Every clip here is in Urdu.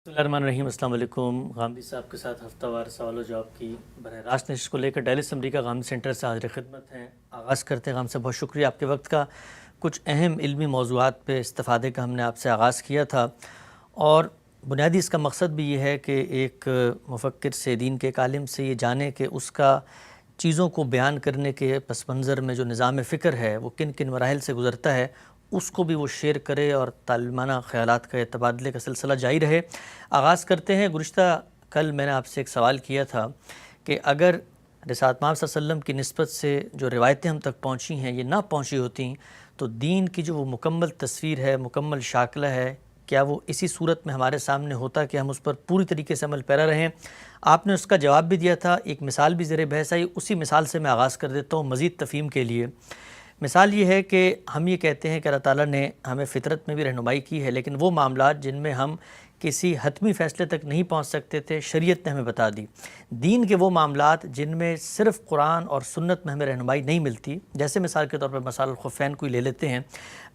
بسم اللہ الرحمن الرحیم۔ السلام علیکم۔ غامدی صاحب کے ساتھ ہفتہ وار سوال و جواب کی براہ راست نشست کو لے کر ڈیلی اسمبلی کا غامدی سینٹر سے حاضر خدمت ہیں۔ آغاز کرتے ہیں۔ غامدی صاحب بہت شکریہ آپ کے وقت کا۔ کچھ اہم علمی موضوعات پہ استفادے کا ہم نے آپ سے آغاز کیا تھا، اور بنیادی اس کا مقصد بھی یہ ہے کہ ایک مفکر سے، دین کے ایک عالم سے یہ جانے کہ اس کا چیزوں کو بیان کرنے کے پس منظر میں جو نظام فکر ہے وہ کن کن مراحل سے گزرتا ہے، اس کو بھی وہ شیئر کرے اور طالبانہ خیالات کا تبادلے کا سلسلہ جاری رہے۔ آغاز کرتے ہیں۔ گزشتہ کل میں نے آپ سے ایک سوال کیا تھا کہ اگر رسالت محمد صلی اللہ علیہ وسلم کی نسبت سے جو روایتیں ہم تک پہنچی ہیں یہ نہ پہنچی ہوتیں تو دین کی جو وہ مکمل تصویر ہے، مکمل شاکلہ ہے، کیا وہ اسی صورت میں ہمارے سامنے ہوتا کہ ہم اس پر پوری طریقے سے عمل پیرا رہیں؟ آپ نے اس کا جواب بھی دیا تھا، ایک مثال بھی زیر بحث آئی، اسی مثال سے میں آغاز کر دیتا ہوں مزید تفہیم کے لیے۔ مثال یہ ہے کہ ہم یہ کہتے ہیں کہ اللہ تعالیٰ نے ہمیں فطرت میں بھی رہنمائی کی ہے، لیکن وہ معاملات جن میں ہم کسی حتمی فیصلے تک نہیں پہنچ سکتے تھے شریعت نے ہمیں بتا دی۔ دین کے وہ معاملات جن میں صرف قرآن اور سنت میں ہمیں رہنمائی نہیں ملتی، جیسے مثال کے طور پر مسائل الخفین کوئی لے لیتے ہیں،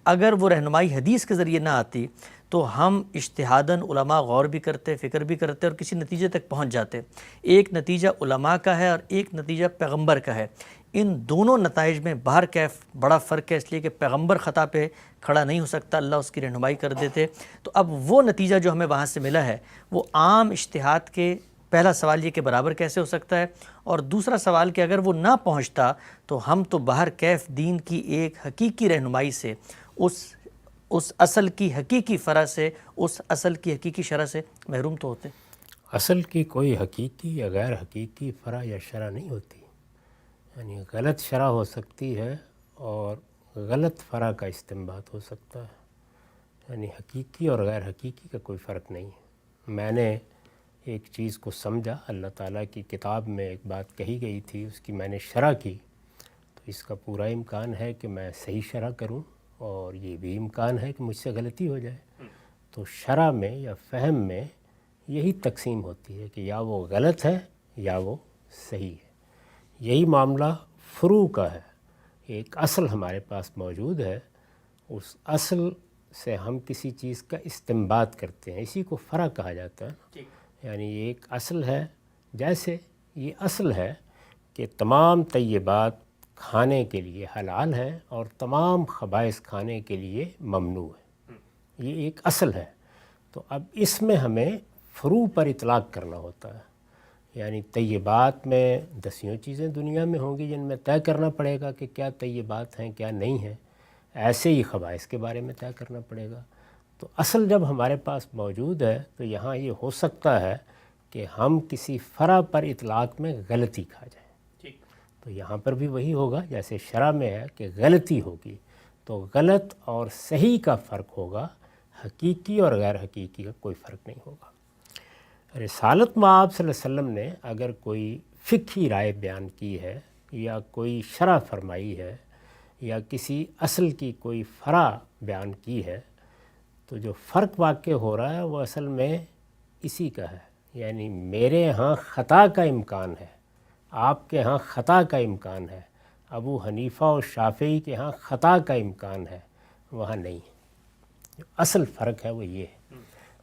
اگر وہ رہنمائی حدیث کے ذریعے نہ آتی تو ہم اجتہاداً علماء غور بھی کرتے، فکر بھی کرتے اور کسی نتیجے تک پہنچ جاتے۔ ایک نتیجہ علماء کا ہے اور ایک نتیجہ پیغمبر کا ہے۔ ان دونوں نتائج میں باہر کیف بڑا فرق ہے، اس لیے کہ پیغمبر خطا پہ کھڑا نہیں ہو سکتا، اللہ اس کی رہنمائی کر دیتے۔ تو اب وہ نتیجہ جو ہمیں وہاں سے ملا ہے وہ عام اجتہاد کے، پہلا سوال یہ کہ برابر کیسے ہو سکتا ہے، اور دوسرا سوال کہ اگر وہ نہ پہنچتا تو ہم تو باہر کیف دین کی ایک حقیقی رہنمائی سے، اس اصل کی حقیقی فرع سے، اس اصل کی حقیقی شرع سے محروم تو ہوتے۔ اصل کی کوئی حقیقی یا غیر حقیقی فرع یا شرع نہیں ہوتی، یعنی غلط شرع ہو سکتی ہے اور غلط فرع کا استنباط ہو سکتا ہے، یعنی حقیقی اور غیر حقیقی کا کوئی فرق نہیں ہے۔ میں نے ایک چیز کو سمجھا، اللہ تعالیٰ کی کتاب میں ایک بات کہی گئی تھی، اس کی میں نے شرح کی، تو اس کا پورا امکان ہے کہ میں صحیح شرح کروں، اور یہ بھی امکان ہے کہ مجھ سے غلطی ہو جائے۔ تو شرح میں یا فہم میں یہی تقسیم ہوتی ہے کہ یا وہ غلط ہے یا وہ صحیح ہے۔ یہی معاملہ فروع کا ہے۔ ایک اصل ہمارے پاس موجود ہے، اس اصل سے ہم کسی چیز کا استنباط کرتے ہیں، اسی کو فرع کہا جاتا ہے۔ یعنی ایک اصل ہے، جیسے یہ اصل ہے کہ تمام طیبات کھانے کے لیے حلال ہیں اور تمام خبائث کھانے کے لیے ممنوع ہے، یہ ایک اصل ہے۔ تو اب اس میں ہمیں فروع پر اطلاق کرنا ہوتا ہے، یعنی طیبات میں دسیوں چیزیں دنیا میں ہوں گی جن میں طے کرنا پڑے گا کہ کیا طیبات ہیں کیا نہیں ہیں، ایسے ہی خبائث کے بارے میں طے کرنا پڑے گا۔ تو اصل جب ہمارے پاس موجود ہے تو یہاں یہ ہو سکتا ہے کہ ہم کسی فرع پر اطلاق میں غلطی کھا جائیں، تو یہاں پر بھی وہی ہوگا جیسے شرع میں ہے کہ غلطی ہوگی، تو غلط اور صحیح کا فرق ہوگا، حقیقی اور غیر حقیقی کا کوئی فرق نہیں ہوگا۔ رسالت مآب صلی اللہ علیہ وسلم نے اگر کوئی فقہی رائے بیان کی ہے یا کوئی شرح فرمائی ہے یا کسی اصل کی کوئی فرع بیان کی ہے، تو جو فرق واقع ہو رہا ہے وہ اصل میں اسی کا ہے، یعنی میرے ہاں خطا کا امکان ہے، آپ کے ہاں خطا کا امکان ہے، ابو حنیفہ اور شافعی کے ہاں خطا کا امکان ہے، وہاں نہیں ہے۔ جو اصل فرق ہے وہ یہ ہے،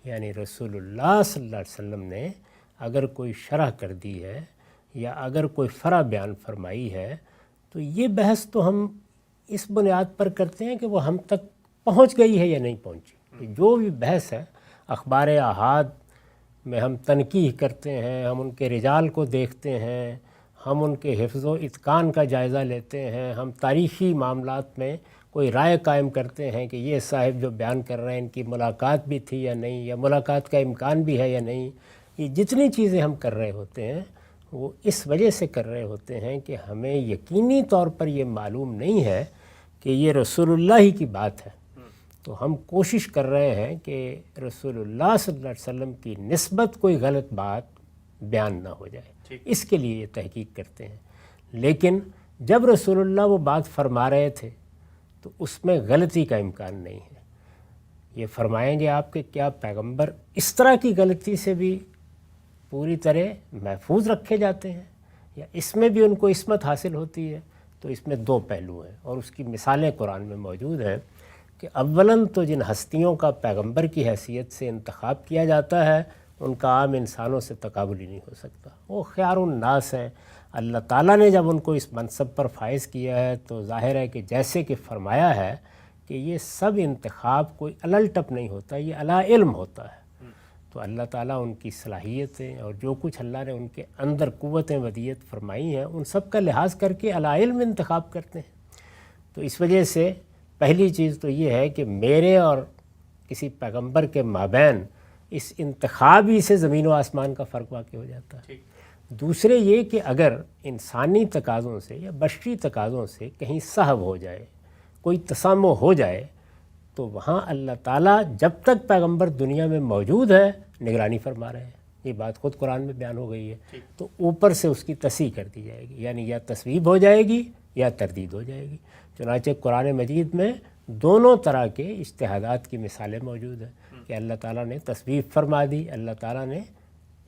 یعنی رسول اللہ صلی اللہ علیہ وسلم نے اگر کوئی شرح کر دی ہے یا اگر کوئی فرع بیان فرمائی ہے تو یہ بحث تو ہم اس بنیاد پر کرتے ہیں کہ وہ ہم تک پہنچ گئی ہے یا نہیں پہنچی۔ جو بھی بحث ہے، اخبار احاد میں ہم تنقیح کرتے ہیں، ہم ان کے رجال کو دیکھتے ہیں، ہم ان کے حفظ و اتقان کا جائزہ لیتے ہیں، ہم تاریخی معاملات میں کوئی رائے قائم کرتے ہیں کہ یہ صاحب جو بیان کر رہے ہیں ان کی ملاقات بھی تھی یا نہیں، یا ملاقات کا امکان بھی ہے یا نہیں۔ یہ جتنی چیزیں ہم کر رہے ہوتے ہیں وہ اس وجہ سے کر رہے ہوتے ہیں کہ ہمیں یقینی طور پر یہ معلوم نہیں ہے کہ یہ رسول اللہ ہی کی بات ہے، تو ہم کوشش کر رہے ہیں کہ رسول اللہ صلی اللہ علیہ وسلم کی نسبت کوئی غلط بات بیان نہ ہو جائے، اس کے لیے یہ تحقیق کرتے ہیں۔ لیکن جب رسول اللہ وہ بات فرما رہے تھے تو اس میں غلطی کا امکان نہیں ہے۔ یہ فرمائیں گے آپ کہ کیا پیغمبر اس طرح کی غلطی سے بھی پوری طرح محفوظ رکھے جاتے ہیں یا اس میں بھی ان کو عصمت حاصل ہوتی ہے؟ تو اس میں دو پہلو ہیں اور اس کی مثالیں قرآن میں موجود ہیں کہ اولاً تو جن ہستیوں کا پیغمبر کی حیثیت سے انتخاب کیا جاتا ہے ان کا عام انسانوں سے تقابل ہی نہیں ہو سکتا. وہ خیار الناس ہیں. اللہ تعالیٰ نے جب ان کو اس منصب پر فائز کیا ہے تو ظاہر ہے کہ جیسے کہ فرمایا ہے کہ یہ سب انتخاب کوئی الل ٹپ نہیں ہوتا، یہ علی علم ہوتا ہے. تو اللہ تعالیٰ ان کی صلاحیتیں اور جو کچھ اللہ نے ان کے اندر قوتیں ودیت فرمائی ہیں ان سب کا لحاظ کر کے علی علم انتخاب کرتے ہیں. تو اس وجہ سے پہلی چیز تو یہ ہے کہ میرے اور کسی پیغمبر کے مابین اس انتخاب ہی سے زمین و آسمان کا فرق واقع ہو جاتا ہے. دوسرے یہ کہ اگر انسانی تقاضوں سے یا بشری تقاضوں سے کہیں سہو ہو جائے، کوئی تسامح ہو جائے، تو وہاں اللہ تعالیٰ جب تک پیغمبر دنیا میں موجود ہے نگرانی فرما رہے ہیں. یہ بات خود قرآن میں بیان ہو گئی ہے. تو اوپر سے اس کی تصحیح کر دی جائے گی، یعنی یا تصویب ہو جائے گی یا تردید ہو جائے گی. چنانچہ قرآن مجید میں دونوں طرح کے اجتہادات کی مثالیں موجود ہیں کہ اللہ تعالیٰ نے تصویب فرما دی، اللہ تعالیٰ نے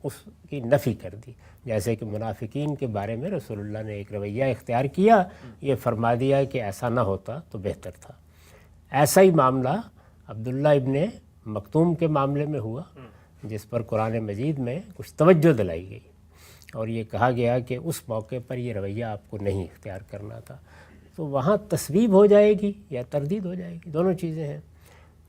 اس کی نفی کر دی. جیسے کہ منافقین کے بارے میں رسول اللہ نے ایک رویہ اختیار کیا، یہ فرما دیا کہ ایسا نہ ہوتا تو بہتر تھا. ایسا ہی معاملہ عبداللہ ابن مکتوم کے معاملے میں ہوا، جس پر قرآن مجید میں کچھ توجہ دلائی گئی اور یہ کہا گیا کہ اس موقع پر یہ رویہ آپ کو نہیں اختیار کرنا تھا. تو وہاں تصویب ہو جائے گی یا تردید ہو جائے گی، دونوں چیزیں ہیں.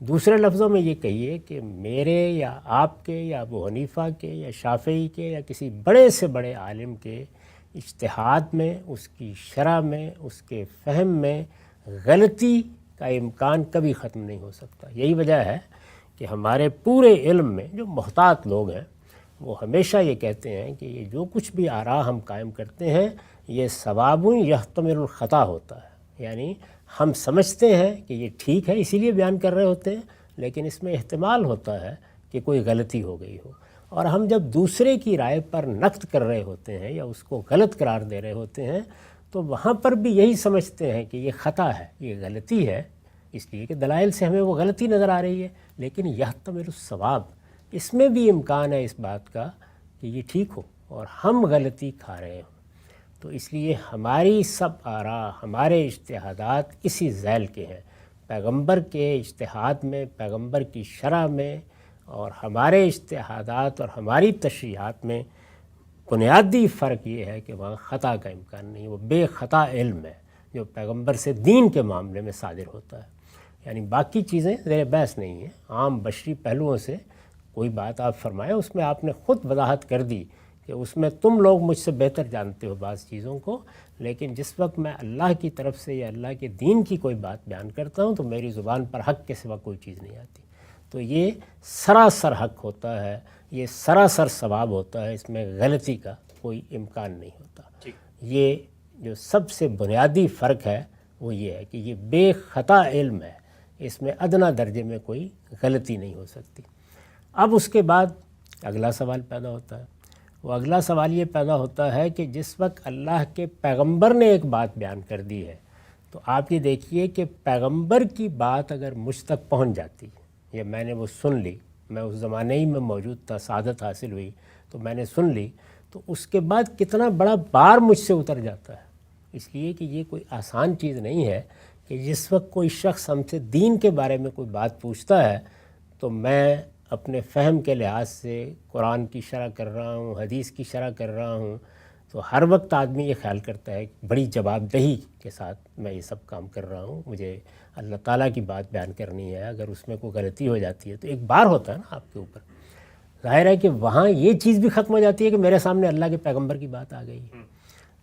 دوسرے لفظوں میں یہ کہیے کہ میرے یا آپ کے یا ابو حنیفہ کے یا شافعی کے یا کسی بڑے سے بڑے عالم کے اجتہاد میں، اس کی شرح میں، اس کے فہم میں غلطی کا امکان کبھی ختم نہیں ہو سکتا. یہی وجہ ہے کہ ہمارے پورے علم میں جو محتاط لوگ ہیں وہ ہمیشہ یہ کہتے ہیں کہ یہ جو کچھ بھی آراء ہم قائم کرتے ہیں یہ ثواب یحتمل الخطا ہوتا ہے. یعنی ہم سمجھتے ہیں کہ یہ ٹھیک ہے اسی لیے بیان کر رہے ہوتے ہیں، لیکن اس میں احتمال ہوتا ہے کہ کوئی غلطی ہو گئی ہو. اور ہم جب دوسرے کی رائے پر نقد کر رہے ہوتے ہیں یا اس کو غلط قرار دے رہے ہوتے ہیں تو وہاں پر بھی یہی سمجھتے ہیں کہ یہ خطا ہے، یہ غلطی ہے، اس لیے کہ دلائل سے ہمیں وہ غلطی نظر آ رہی ہے، لیکن یحتمل الثواب، اس میں بھی امکان ہے اس بات کا کہ یہ ٹھیک ہو اور ہم غلطی کھا رہے ہوں. تو اس لیے ہماری سب آراء، ہمارے اجتہادات اسی ذیل کے ہیں. پیغمبر کے اجتہاد میں، پیغمبر کی شرح میں اور ہمارے اجتہادات اور ہماری تشریحات میں بنیادی فرق یہ ہے کہ وہاں خطا کا امکان نہیں. وہ بے خطا علم ہے جو پیغمبر سے دین کے معاملے میں صادر ہوتا ہے. یعنی باقی چیزیں زیر بحث نہیں ہیں. عام بشری پہلوؤں سے کوئی بات آپ فرمائیں، اس میں آپ نے خود وضاحت کر دی کہ اس میں تم لوگ مجھ سے بہتر جانتے ہو بعض چیزوں کو، لیکن جس وقت میں اللہ کی طرف سے یا اللہ کے دین کی کوئی بات بیان کرتا ہوں تو میری زبان پر حق کے سوا کوئی چیز نہیں آتی. تو یہ سراسر حق ہوتا ہے، یہ سراسر ثواب ہوتا ہے، اس میں غلطی کا کوئی امکان نہیں ہوتا. یہ جو سب سے بنیادی فرق ہے وہ یہ ہے کہ یہ بے خطا علم ہے، اس میں ادنا درجے میں کوئی غلطی نہیں ہو سکتی. اب اس کے بعد اگلا سوال پیدا ہوتا ہے. وہ اگلا سوال یہ پیدا ہوتا ہے کہ جس وقت اللہ کے پیغمبر نے ایک بات بیان کر دی ہے تو آپ یہ دیکھیے کہ پیغمبر کی بات اگر مجھ تک پہنچ جاتی یا میں نے وہ سن لی، میں اس زمانے ہی میں موجود تھا، سعادت حاصل ہوئی تو میں نے سن لی، تو اس کے بعد کتنا بڑا بار مجھ سے اتر جاتا ہے. اس لیے کہ یہ کوئی آسان چیز نہیں ہے کہ جس وقت کوئی شخص ہم سے دین کے بارے میں کوئی بات پوچھتا ہے تو میں اپنے فہم کے لحاظ سے قرآن کی شرح کر رہا ہوں، حدیث کی شرح کر رہا ہوں، تو ہر وقت آدمی یہ خیال کرتا ہے کہ بڑی جواب دہی کے ساتھ میں یہ سب کام کر رہا ہوں، مجھے اللہ تعالیٰ کی بات بیان کرنی ہے، اگر اس میں کوئی غلطی ہو جاتی ہے تو ایک بار ہوتا ہے نا آپ کے اوپر. ظاہر ہے کہ وہاں یہ چیز بھی ختم ہو جاتی ہے کہ میرے سامنے اللہ کے پیغمبر کی بات آ گئی ہے.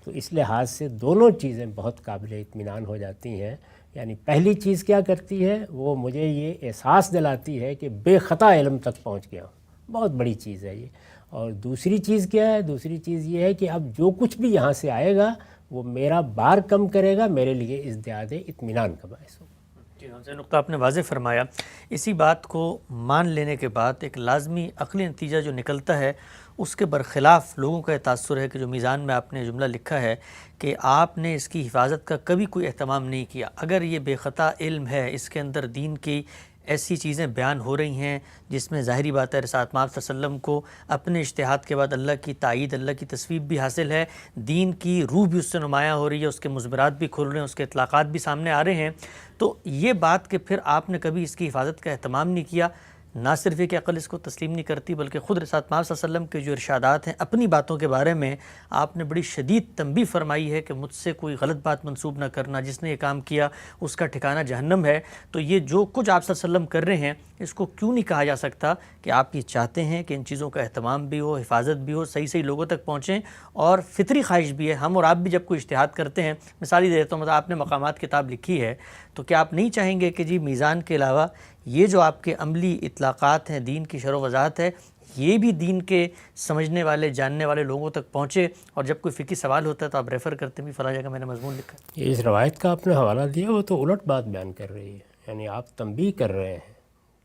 تو اس لحاظ سے دونوں چیزیں بہت قابل اطمینان ہو جاتی ہیں. یعنی پہلی چیز کیا کرتی ہے، وہ مجھے یہ احساس دلاتی ہے کہ بے خطا علم تک پہنچ گیا ہوں، بہت بڑی چیز ہے یہ. اور دوسری چیز کیا ہے، دوسری چیز یہ ہے کہ اب جو کچھ بھی یہاں سے آئے گا وہ میرا بار کم کرے گا، میرے لیے ازدیاد اطمینان کا باعث ہوگا. جی ہاں، سے نقطہ آپ نے واضح فرمایا. اسی بات کو مان لینے کے بعد ایک لازمی عقلی نتیجہ جو نکلتا ہے اس کے برخلاف لوگوں کا یہ تاثر ہے کہ جو میزان میں آپ نے جملہ لکھا ہے کہ آپ نے اس کی حفاظت کا کبھی کوئی اہتمام نہیں کیا. اگر یہ بے خطا علم ہے، اس کے اندر دین کی ایسی چیزیں بیان ہو رہی ہیں جس میں ظاہری بات ہے رسالت صلی اللہ علیہ وسلم کو اپنے اجتہاد کے بعد اللہ کی تائید، اللہ کی تصویب بھی حاصل ہے، دین کی روح بھی اس سے نمایاں ہو رہی ہے، اس کے مضمرات بھی کھل رہے ہیں، اس کے اطلاقات بھی سامنے آ رہے ہیں۔ تو یہ بات کہ پھر آپ نے کبھی اس کی حفاظت کا اہتمام نہیں کیا، نہ صرف یہ کہ عقل اس کو تسلیم نہیں کرتی بلکہ خود رسالت صلی اللہ علیہ وسلم کے جو ارشادات ہیں اپنی باتوں کے بارے میں آپ نے بڑی شدید تنبیہ فرمائی ہے کہ مجھ سے کوئی غلط بات منسوب نہ کرنا، جس نے یہ کام کیا اس کا ٹھکانہ جہنم ہے۔ تو یہ جو کچھ آپ صلی اللہ علیہ وسلم کر رہے ہیں اس کو کیوں نہیں کہا جا سکتا کہ آپ یہ چاہتے ہیں کہ ان چیزوں کا اہتمام بھی ہو، حفاظت بھی ہو، صحیح صحیح لوگوں تک پہنچیں، اور فطری خواہش بھی ہے۔ ہم اور آپ بھی جب کوئی اجتہاد کرتے ہیں، مثال ہی دیتا ہوں، مطلب آپ نے مقامات کتاب لکھی ہے، تو کیا آپ نہیں چاہیں گے کہ جی میزان کے علاوہ یہ جو آپ کے عملی اطلاقات ہیں، دین کی شرح و وضاحت ہے، یہ بھی دین کے سمجھنے والے، جاننے والے لوگوں تک پہنچے، اور جب کوئی فقہی سوال ہوتا ہے تو آپ ریفر کرتے ہیں بھی فلاں جگہ میں نے مضمون لکھا ہے؟ یہ اس روایت کا آپ نے حوالہ دیا، وہ تو الٹ بات بیان کر رہی ہے، یعنی آپ تنبیہ کر رہے ہیں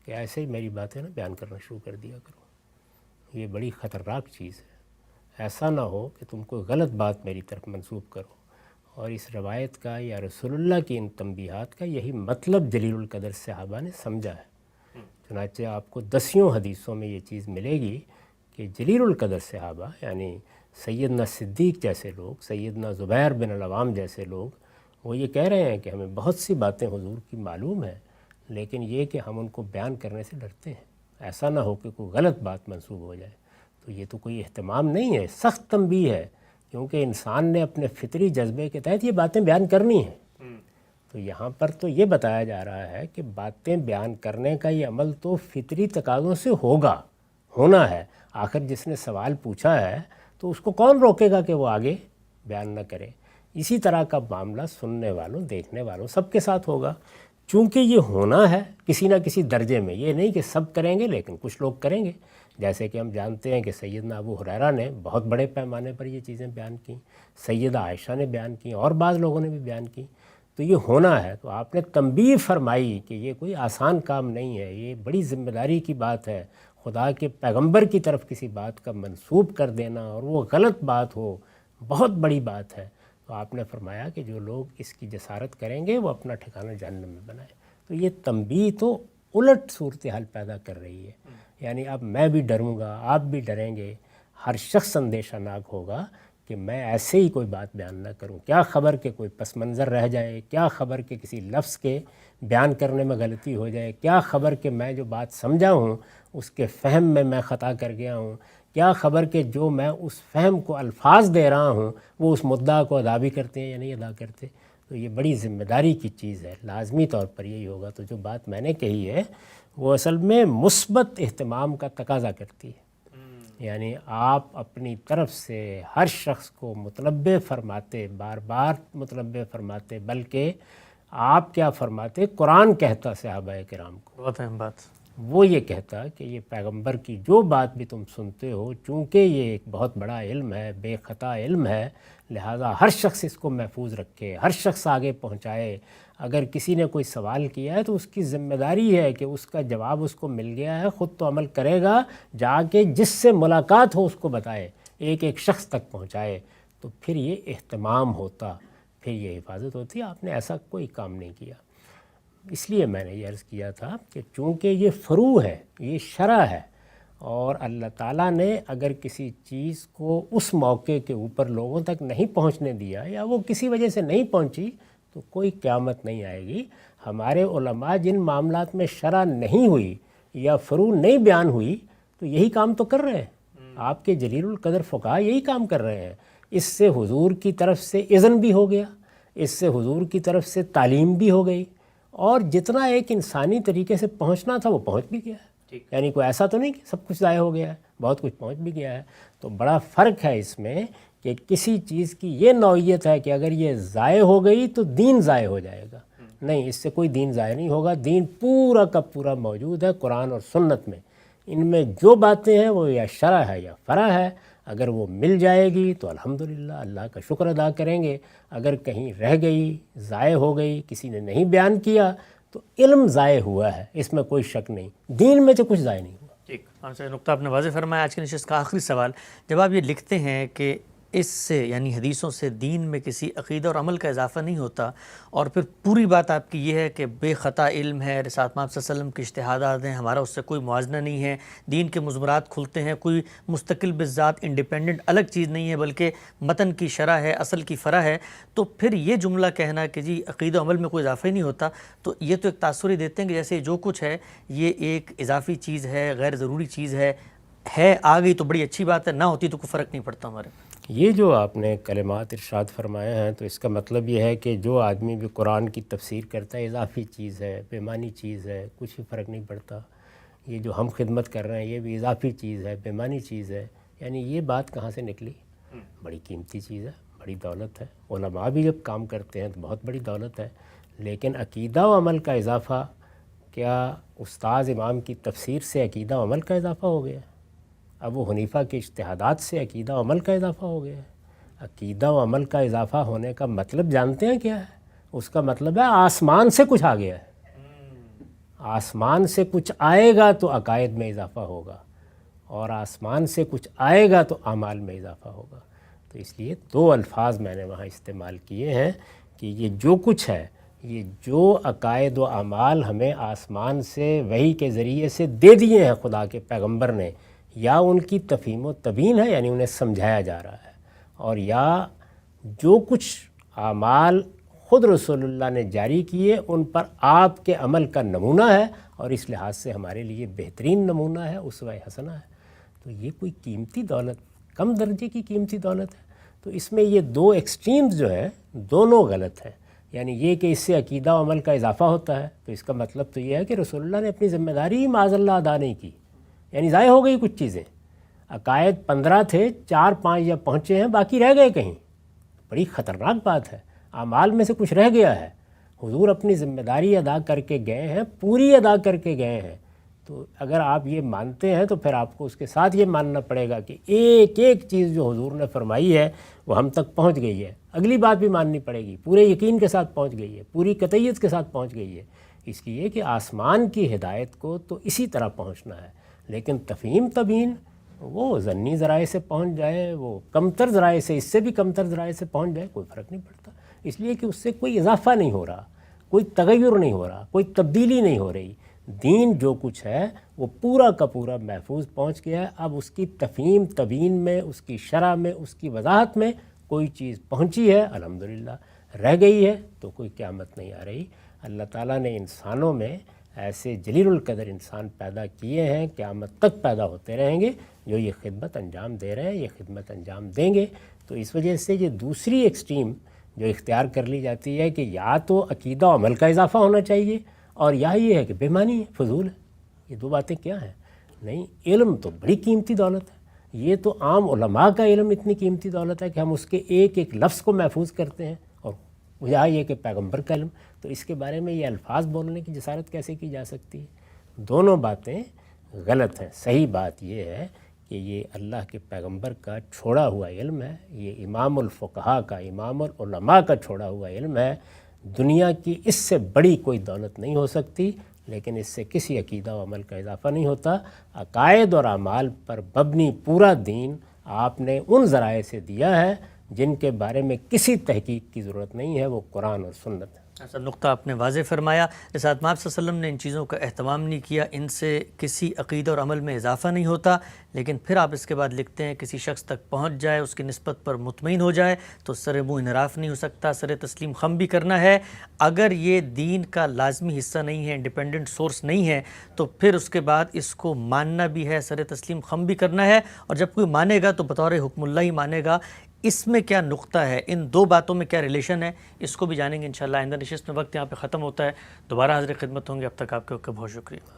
کہ ایسے ہی میری باتیں نا بیان کرنا شروع کر دیا کرو۔ یہ بڑی خطرناک چیز ہے، ایسا نہ ہو کہ تم کوئی غلط بات میری طرف منسوب کرو۔ اور اس روایت کا یا رسول اللہ کی ان تنبیہات کا یہی مطلب جلیل القدر صحابہ نے سمجھا ہے۔ چنانچہ آپ کو 10 حدیثوں میں یہ چیز ملے گی کہ جلیل القدر صحابہ یعنی سیدنا صدیق جیسے لوگ، سیدنا زبیر بن العوام جیسے لوگ، وہ یہ کہہ رہے ہیں کہ ہمیں بہت سی باتیں حضور کی معلوم ہیں، لیکن یہ کہ ہم ان کو بیان کرنے سے ڈرتے ہیں، ایسا نہ ہو کہ کوئی غلط بات منسوب ہو جائے۔ تو یہ تو کوئی اہتمام نہیں ہے، سخت تنبیہ ہے، کیونکہ انسان نے اپنے فطری جذبے کے تحت یہ باتیں بیان کرنی ہیں۔ تو یہاں پر تو یہ بتایا جا رہا ہے کہ باتیں بیان کرنے کا یہ عمل تو فطری تقاضوں سے ہونا ہے۔ آخر جس نے سوال پوچھا ہے تو اس کو کون روکے گا کہ وہ آگے بیان نہ کرے؟ اسی طرح کا معاملہ سننے والوں، دیکھنے والوں سب کے ساتھ ہوگا، چونکہ یہ ہونا ہے کسی نہ کسی درجے میں۔ یہ نہیں کہ سب کریں گے لیکن کچھ لوگ کریں گے، جیسے کہ ہم جانتے ہیں کہ سیدنا ابو ہریرہ نے بہت بڑے پیمانے پر یہ چیزیں بیان کیں، سیدہ عائشہ نے بیان کیں، اور بعض لوگوں نے بھی بیان کیں۔ تو یہ ہونا ہے، تو آپ نے تنبیہ فرمائی کہ یہ کوئی آسان کام نہیں ہے، یہ بڑی ذمہ داری کی بات ہے۔ خدا کے پیغمبر کی طرف کسی بات کا منسوب کر دینا اور وہ غلط بات ہو، بہت بڑی بات ہے۔ تو آپ نے فرمایا کہ جو لوگ اس کی جسارت کریں گے وہ اپنا ٹھکانہ جہنم میں بنائیں۔ تو یہ تنبیہ تو الٹ صورتحال پیدا کر رہی ہے، یعنی اب میں بھی ڈروں گا، آپ بھی ڈریں گے، ہر شخص اندیشہ ناک ہوگا کہ میں ایسے ہی کوئی بات بیان نہ کروں۔ کیا خبر کہ کوئی پس منظر رہ جائے، کیا خبر کہ کسی لفظ کے بیان کرنے میں غلطی ہو جائے، کیا خبر کہ میں جو بات سمجھا ہوں اس کے فہم میں خطا کر گیا ہوں، کیا خبر کہ جو میں اس فہم کو الفاظ دے رہا ہوں وہ اس مدعا کو ادا بھی کرتے ہیں یا نہیں ادا کرتے۔ تو یہ بڑی ذمہ داری کی چیز ہے، لازمی طور پر یہی ہوگا۔ تو جو بات میں نے کہی ہے وہ اصل میں مثبت اہتمام کا تقاضا کرتی ہے، یعنی آپ اپنی طرف سے ہر شخص کو متنبہ فرماتے، بار بار متنبہ فرماتے، بلکہ آپ کیا فرماتے، قرآن کہتا صحابہ کرام کو، بہت اہم بات، وہ یہ کہتا کہ یہ پیغمبر کی جو بات بھی تم سنتے ہو، چونکہ یہ ایک بہت بڑا علم ہے، بے خطا علم ہے، لہٰذا ہر شخص اس کو محفوظ رکھے، ہر شخص آگے پہنچائے۔ اگر کسی نے کوئی سوال کیا ہے تو اس کی ذمہ داری ہے کہ اس کا جواب اس کو مل گیا ہے، خود تو عمل کرے گا، جا کے جس سے ملاقات ہو اس کو بتائے، ایک ایک شخص تک پہنچائے، تو پھر یہ اہتمام ہوتا، پھر یہ حفاظت ہوتی۔ آپ نے ایسا کوئی کام نہیں کیا۔ اس لیے میں نے یہ عرض کیا تھا کہ چونکہ یہ فروع ہے، یہ شرع ہے، اور اللہ تعالیٰ نے اگر کسی چیز کو اس موقع کے اوپر لوگوں تک نہیں پہنچنے دیا یا وہ کسی وجہ سے نہیں پہنچی تو کوئی قیامت نہیں آئے گی۔ ہمارے علماء جن معاملات میں شرع نہیں ہوئی یا فروع نہیں بیان ہوئی تو یہی کام تو کر رہے ہیں۔ آپ کے جلیل القدر فقہاء یہی کام کر رہے ہیں۔ اس سے حضور کی طرف سے اذن بھی ہو گیا، اس سے حضور کی طرف سے تعلیم بھی ہو گئی، اور جتنا ایک انسانی طریقے سے پہنچنا تھا وہ پہنچ بھی گیا ہے۔ یعنی کوئی ایسا تو نہیں کہ سب کچھ ضائع ہو گیا ہے، بہت کچھ پہنچ بھی گیا ہے۔ تو بڑا فرق ہے اس میں کہ کسی چیز کی یہ نوعیت ہے کہ اگر یہ ضائع ہو گئی تو دین ضائع ہو جائے گا، نہیں، اس سے کوئی دین ضائع نہیں ہوگا۔ دین پورا کا پورا موجود ہے قرآن اور سنت میں، ان میں جو باتیں ہیں وہ یا شرع ہے یا فرع ہے۔ اگر وہ مل جائے گی تو الحمدللہ اللہ کا شکر ادا کریں گے، اگر کہیں رہ گئی، ضائع ہو گئی، کسی نے نہیں بیان کیا تو علم ضائع ہوا ہے، اس میں کوئی شک نہیں، دین میں تو کچھ ضائع نہیں ہوا۔ ٹھیک، نقطہ آپ نے واضح فرمایا۔ آج کی نشست کا آخری سوال، جب آپ یہ لکھتے ہیں کہ اس سے یعنی حدیثوں سے دین میں کسی عقیدہ اور عمل کا اضافہ نہیں ہوتا، اور پھر پوری بات آپ کی یہ ہے کہ بے خطا علم ہے، رسالت محمد صلی اللہ علیہ وسلم کے اجتہادات ہیں، ہمارا اس سے کوئی موازنہ نہیں ہے، دین کے مضمرات کھلتے ہیں، کوئی مستقل بالذات انڈیپینڈنٹ الگ چیز نہیں ہے بلکہ متن کی شرح ہے، اصل کی فرع ہے، تو پھر یہ جملہ کہنا کہ جی عقیدہ و عمل میں کوئی اضافہ ہی نہیں ہوتا، تو یہ تو ایک تاثر ہی دیتے ہیں کہ جیسے جو کچھ ہے یہ ایک اضافی چیز ہے، غیر ضروری چیز ہے آ گئی تو بڑی اچھی بات ہے، نہ ہوتی تو کوئی فرق نہیں پڑتا ہمارے۔ یہ جو آپ نے کلمات ارشاد فرمائے ہیں تو اس کا مطلب یہ ہے کہ جو آدمی بھی قرآن کی تفسیر کرتا ہے اضافی چیز ہے، بے معنی چیز ہے، کچھ بھی فرق نہیں پڑتا، یہ جو ہم خدمت کر رہے ہیں یہ بھی اضافی چیز ہے، بے معنی چیز ہے، یعنی یہ بات کہاں سے نکلی؟ بڑی قیمتی چیز ہے، بڑی دولت ہے، علماء بھی جب کام کرتے ہیں تو بہت بڑی دولت ہے، لیکن عقیدہ و عمل کا اضافہ، کیا استاذ امام کی تفسیر سے عقیدہ و عمل کا اضافہ ہو گیا؟ ابو حنیفہ کے اجتہادات سے عقیدہ و عمل کا اضافہ ہو گیا ہے؟ عقیدہ و عمل کا اضافہ ہونے کا مطلب جانتے ہیں کیا ہے؟ اس کا مطلب ہے آسمان سے کچھ آ گیا ہے، آسمان سے کچھ آئے گا تو عقائد میں اضافہ ہوگا، اور آسمان سے کچھ آئے گا تو اعمال میں اضافہ ہوگا۔ تو اس لیے دو الفاظ میں نے وہاں استعمال کیے ہیں کہ یہ جو کچھ ہے، یہ جو عقائد و اعمال ہمیں آسمان سے وحی کے ذریعے سے دے دیے ہیں خدا کے پیغمبر نے، یا ان کی تفہیم و تبیین ہے یعنی انہیں سمجھایا جا رہا ہے، اور یا جو کچھ اعمال خود رسول اللہ نے جاری کیے ان پر آپ کے عمل کا نمونہ ہے، اور اس لحاظ سے ہمارے لیے بہترین نمونہ ہے، اسوہ حسنہ ہے۔ تو یہ کوئی قیمتی دولت، کم درجے کی قیمتی دولت ہے۔ تو اس میں یہ دو ایکسٹریمز جو ہیں دونوں غلط ہیں، یعنی یہ کہ اس سے عقیدہ و عمل کا اضافہ ہوتا ہے تو اس کا مطلب تو یہ ہے کہ رسول اللہ نے اپنی ذمہ داری معاذ اللہ ادا نہیں کی، یعنی ضائع ہو گئی کچھ چیزیں، عقائد 15 تھے، 4-5 یا پہنچے ہیں، باقی رہ گئے کہیں، بڑی خطرناک بات ہے، اعمال میں سے کچھ رہ گیا ہے، حضور اپنی ذمہ داری ادا کر کے گئے ہیں، پوری ادا کر کے گئے ہیں، تو اگر آپ یہ مانتے ہیں تو پھر آپ کو اس کے ساتھ یہ ماننا پڑے گا کہ ایک ایک چیز جو حضور نے فرمائی ہے وہ ہم تک پہنچ گئی ہے، اگلی بات بھی ماننی پڑے گی، پورے یقین کے ساتھ پہنچ گئی ہے، پوری قطعیت کے ساتھ پہنچ گئی ہے، اس لیے کہ آسمان کی ہدایت کو تو اسی طرح پہنچنا ہے، لیکن تفہیم تبیین وہ ضمنی ذرائع سے پہنچ جائے، وہ کمتر ذرائع سے، اس سے بھی کمتر ذرائع سے پہنچ جائے، کوئی فرق نہیں پڑتا، اس لیے کہ اس سے کوئی اضافہ نہیں ہو رہا، کوئی تغیر نہیں ہو رہا، کوئی تبدیلی نہیں ہو رہی، دین جو کچھ ہے وہ پورا کا پورا محفوظ پہنچ گیا ہے، اب اس کی تفہیم تبیین میں، اس کی شرح میں، اس کی وضاحت میں کوئی چیز پہنچی ہے الحمدللہ، رہ گئی ہے تو کوئی قیامت نہیں آ رہی۔ اللہ تعالیٰ نے انسانوں میں ایسے جلیل القدر انسان پیدا کیے ہیں، قیامت تک پیدا ہوتے رہیں گے، جو یہ خدمت انجام دے رہے ہیں، یہ خدمت انجام دیں گے۔ تو اس وجہ سے یہ دوسری ایکسٹریم جو اختیار کر لی جاتی ہے کہ یا تو عقیدہ و عمل کا اضافہ ہونا چاہیے، اور یا یہ ہے کہ بے معنی ہے، فضول ہے، یہ دو باتیں کیا ہیں؟ نہیں، علم تو بڑی قیمتی دولت ہے، یہ تو عام علماء کا علم اتنی قیمتی دولت ہے کہ ہم اس کے ایک ایک لفظ کو محفوظ کرتے ہیں، اور یا یہ کہ پیغمبر کا علم، تو اس کے بارے میں یہ الفاظ بولنے کی جسارت کیسے کی جا سکتی ہے؟ دونوں باتیں غلط ہیں۔ صحیح بات یہ ہے کہ یہ اللہ کے پیغمبر کا چھوڑا ہوا علم ہے، یہ امام الفقہاء کا، امام العلماء کا چھوڑا ہوا علم ہے، دنیا کی اس سے بڑی کوئی دولت نہیں ہو سکتی، لیکن اس سے کسی عقیدہ و عمل کا اضافہ نہیں ہوتا۔ عقائد اور اعمال پر مبنی پورا دین آپ نے ان ذرائع سے دیا ہے جن کے بارے میں کسی تحقیق کی ضرورت نہیں ہے، وہ قرآن اور سنت ہے۔ ایسا نقطہ آپ نے واضح فرمایا، رسالت محمد صلی اللہ علیہ وسلم نے ان چیزوں کا اہتمام نہیں کیا، ان سے کسی عقیدہ اور عمل میں اضافہ نہیں ہوتا، لیکن پھر آپ اس کے بعد لکھتے ہیں کسی شخص تک پہنچ جائے، اس کی نسبت پر مطمئن ہو جائے تو سر منہ انحراف نہیں ہو سکتا، سر تسلیم خم بھی کرنا ہے۔ اگر یہ دین کا لازمی حصہ نہیں ہے، انڈیپینڈنٹ سورس نہیں ہے، تو پھر اس کے بعد اس کو ماننا بھی ہے، سر تسلیم خم بھی کرنا ہے، اور جب کوئی مانے گا تو بطور حکم اللہ ہی مانے گا۔ اس میں کیا نقطہ ہے، ان دو باتوں میں کیا ریلیشن ہے، اس کو بھی جانیں گے انشاءاللہ۔ آئندہ نشست میں وقت یہاں پہ ختم ہوتا ہے، دوبارہ حاضر خدمت ہوں گے، اب تک آپ کے بہت شکریہ۔